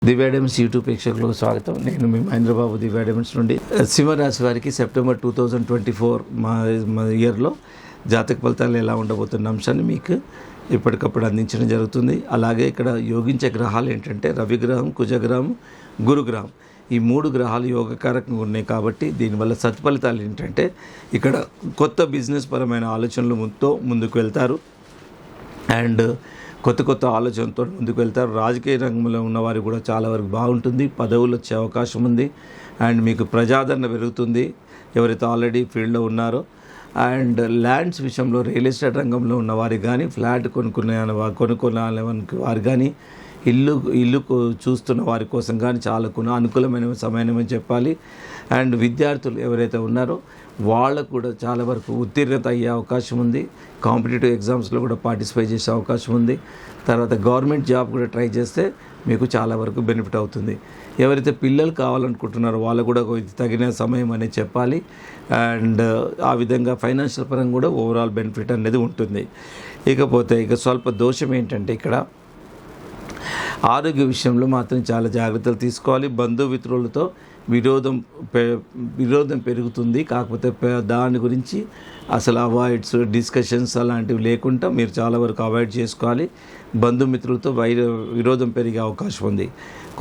దివ్య diamonds YouTube ప్రేక్షకులకు స్వాగతం. నేను మీ మహేంద్రబాబు, దివ్య డైమండ్స్ నుండి. సింహరాశి వారికి సెప్టెంబర్ 2024 మా ఇయర్లో జాతక ఫలితాలు ఎలా ఉండబోతున్న అంశాన్ని మీకు ఎప్పటికప్పుడు అందించడం జరుగుతుంది. అలాగే ఇక్కడ యోగించే గ్రహాలు ఏంటంటే రవిగ్రహం, కుజగ్రహం, గురుగ్రహం. ఈ 3 గ్రహాలు యోగకారకంగా ఉన్నాయి కాబట్టి దీనివల్ల సత్ఫలితాలు ఏంటంటే ఇక్కడ కొత్త బిజినెస్ పరమైన ఆలోచనలతో ముందుకు వెళ్తారు అండ్ కొత్త ఆలోచనతో ముందుకు వెళ్తారు. రాజకీయ రంగంలో ఉన్నవారు కూడా చాలా వరకు బాగుంటుంది. పదవులు వచ్చే అవకాశం ఉంది అండ్ మీకు ప్రజాదరణ పెరుగుతుంది ఎవరైతే ఆల్రెడీ ఫీల్డ్లో ఉన్నారో. అండ్ ల్యాండ్స్ విషయంలో రియల్ ఎస్టేట్ రంగంలో ఉన్నవారికి కానీ, ఫ్లాట్ కొనుక్కునే వారు కానీ, ఇల్లు చూస్తున్న వారి కోసం కానీ చాలా అనుకూలమైన సమయం అని చెప్పాలి. అండ్ విద్యార్థులు ఎవరైతే ఉన్నారో వాళ్ళకు కూడా చాలా వరకు ఉత్తీర్ణత అయ్యే అవకాశం ఉంది. కాంపిటేటివ్ ఎగ్జామ్స్లో కూడా పార్టిసిపేట్ చేసే అవకాశం ఉంది. తర్వాత గవర్నమెంట్ జాబ్ కూడా ట్రై చేస్తే మీకు చాలా వరకు బెనిఫిట్ అవుతుంది. ఎవరైతే పిల్లలు కావాలనుకుంటున్నారో వాళ్ళు కూడా తగిన సమయం అనేది చెప్పాలి. అండ్ ఆ విధంగా ఫైనాన్షియల్ పరంగా కూడా ఓవరాల్ బెనిఫిట్ అనేది ఉంటుంది. ఇకపోతే స్వల్ప దోషం ఏంటంటే ఇక్కడ ఆరోగ్య విషయంలో మాత్రం చాలా జాగ్రత్తలు తీసుకోవాలి. బంధుమిత్రులతో విరోధం పెరుగుతుంది. కాకపోతే దాని గురించి అసలు అవాయిడ్స్, డిస్కషన్స్ అలాంటివి లేకుండా మీరు చాలా వరకు అవాయిడ్ చేసుకోవాలి. బంధుమిత్రులతో విరోధం పెరిగే అవకాశం ఉంది.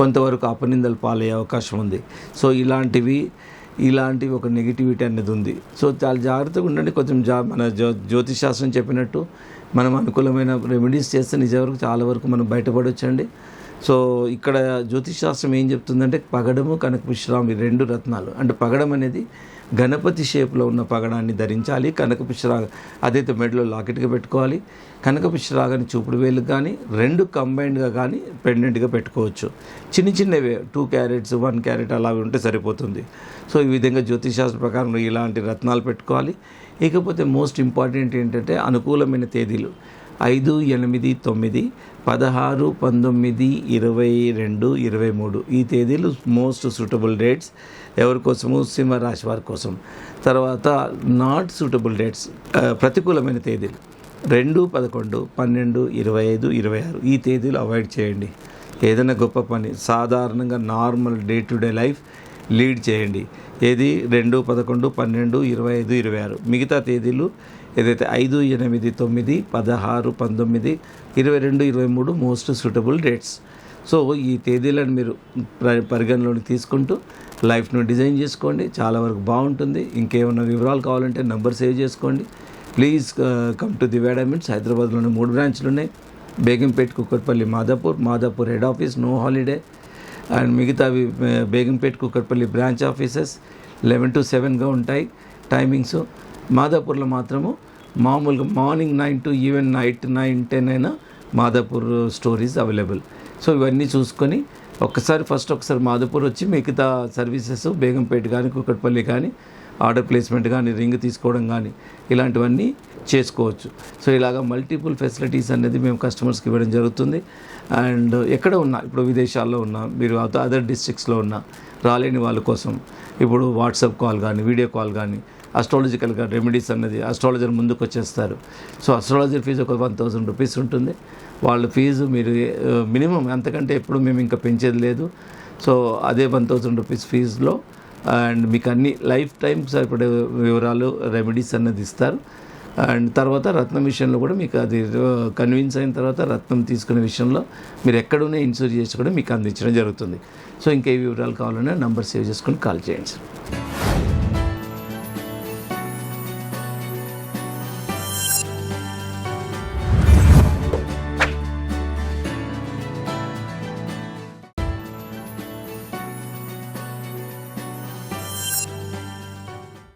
కొంతవరకు అపనిందలు పాలయ్యే అవకాశం ఉంది. సో ఇలాంటివి ఒక నెగిటివిటీ అనేది ఉంది. సో చాలా జాగ్రత్తగా ఉండండి. కొంచెం మన జ్యోతిశాస్త్రం చెప్పినట్టు మనం అనుకూలమైన రెమెడీస్ చేస్తే నిజవరకు చాలా వరకు మనం బయటపడవచ్చండి. సో ఇక్కడ జ్యోతిశాస్త్రం ఏం చెప్తుందంటే పగడము, కనకపుష్పరాగం 2 రత్నాలు. అంటే పగడం అనేది గణపతి షేప్లో ఉన్న పగడాన్ని ధరించాలి. కనకపుష్పరాగం అదైతే మెడలో లాకెట్గా పెట్టుకోవాలి. కనకపుష్పరాగాన్ని చూపుడు వేలుకు కానీ 2 కంబైన్డ్గా కానీ పెండెంట్గా పెట్టుకోవచ్చు. చిన్నవే 2 క్యారెట్స్ 1 క్యారెట్ అలా ఉంటే సరిపోతుంది. సో ఈ విధంగా జ్యోతిశాస్త్ర ప్రకారం ఇలాంటి రత్నాలు పెట్టుకోవాలి. ఇకపోతే మోస్ట్ ఇంపార్టెంట్ ఏంటంటే అనుకూలమైన తేదీలు 5, 8, 9, 16, 19, 22, 23 ఈ తేదీలు మోస్ట్ సూటబుల్ డేట్స్ ఎవరి కోసము, సింహరాశి వారి కోసం. తర్వాత నాట్ సూటబుల్ డేట్స్ ప్రతికూలమైన తేదీలు 2, 11, 12, 25, 26 ఈ తేదీలు అవాయిడ్ చేయండి. ఏదైనా గొప్ప పని సాధారణంగా normal day to day life lead చేయండి. ఏది 2, 11, 12, 25, 26 మిగతా తేదీలు ఏదైతే 5, 8, 9, 16, 19, 22, 23 మోస్ట్ సూటబుల్ డేట్స్. సో ఈ తేదీలను మీరు పరిగణలోకి తీసుకుంటూ లైఫ్ను డిజైన్ చేసుకోండి. చాలా వరకు బాగుంటుంది. ఇంకేమైనా వివరాలు కావాలంటే నంబర్ సేవ్ చేసుకోండి. Please come to Divya diamonds. హైదరాబాద్లోని 3 బ్రాంచ్లు ఉన్నాయి. Begumpet, Kukatpally, Madhapur head office no holiday. And మిగతావి Begumpet, Kukatpally branch offices 11 to 7గా ఉంటాయి టైమింగ్స్. మాదాపూర్లో మాత్రము మామూలుగా మార్నింగ్ 9 to ఈవెన్ నైట్ 9, 10 అయినా మాదాపూర్ స్టోరీస్ అవైలబుల్. సో ఇవన్నీ చూసుకొని ఒకసారి మాదాపూర్ వచ్చి మిగతా సర్వీసెస్ బేగంపేట కానీ, కుక్కట్పల్లి కానీ ఆర్డర్ ప్లేస్మెంట్ కానీ, రింగ్ తీసుకోవడం కానీ ఇలాంటివన్నీ చేసుకోవచ్చు. సో ఇలాగ మల్టిపుల్ ఫెసిలిటీస్ అనేది మేము కస్టమర్స్కి ఇవ్వడం జరుగుతుంది. అండ్ ఎక్కడ ఉన్నా, ఇప్పుడు విదేశాల్లో ఉన్నా, మీరు అదర్ డిస్ట్రిక్ట్స్లో ఉన్నా రాలేని వాళ్ళ కోసం ఇప్పుడు వాట్సాప్ కాల్ కానీ, వీడియో కాల్ కానీ, అస్ట్రాలజికల్గా రెమెడీస్ అన్నది అస్ట్రాలజర్ ముందుకు వచ్చేస్తారు. సో అస్ట్రాలజర్ ఫీజు ఒక 1000 రూపీస్ ఉంటుంది. వాళ్ళ ఫీజు మీరు మినిమం అంతకంటే ఎప్పుడు మేము ఇంకా పెంచేది లేదు. సో అదే 1000 రూపీస్ ఫీజులో అండ్ మీకు అన్ని లైఫ్ టైం సరిపడే వివరాలు, రెమెడీస్ అన్నది ఇస్తారు. అండ్ తర్వాత రత్నం విషయంలో కూడా మీకు అది కన్విన్స్ అయిన తర్వాత రత్నం తీసుకునే విషయంలో మీరు ఎక్కడున్నా ఇన్సూర్ చేసి కూడా మీకు అందించడం జరుగుతుంది. సో ఇంకే వివరాలు కావాలన్నా నంబర్ సేవ్ చేసుకొని కాల్ చేయండి సార్.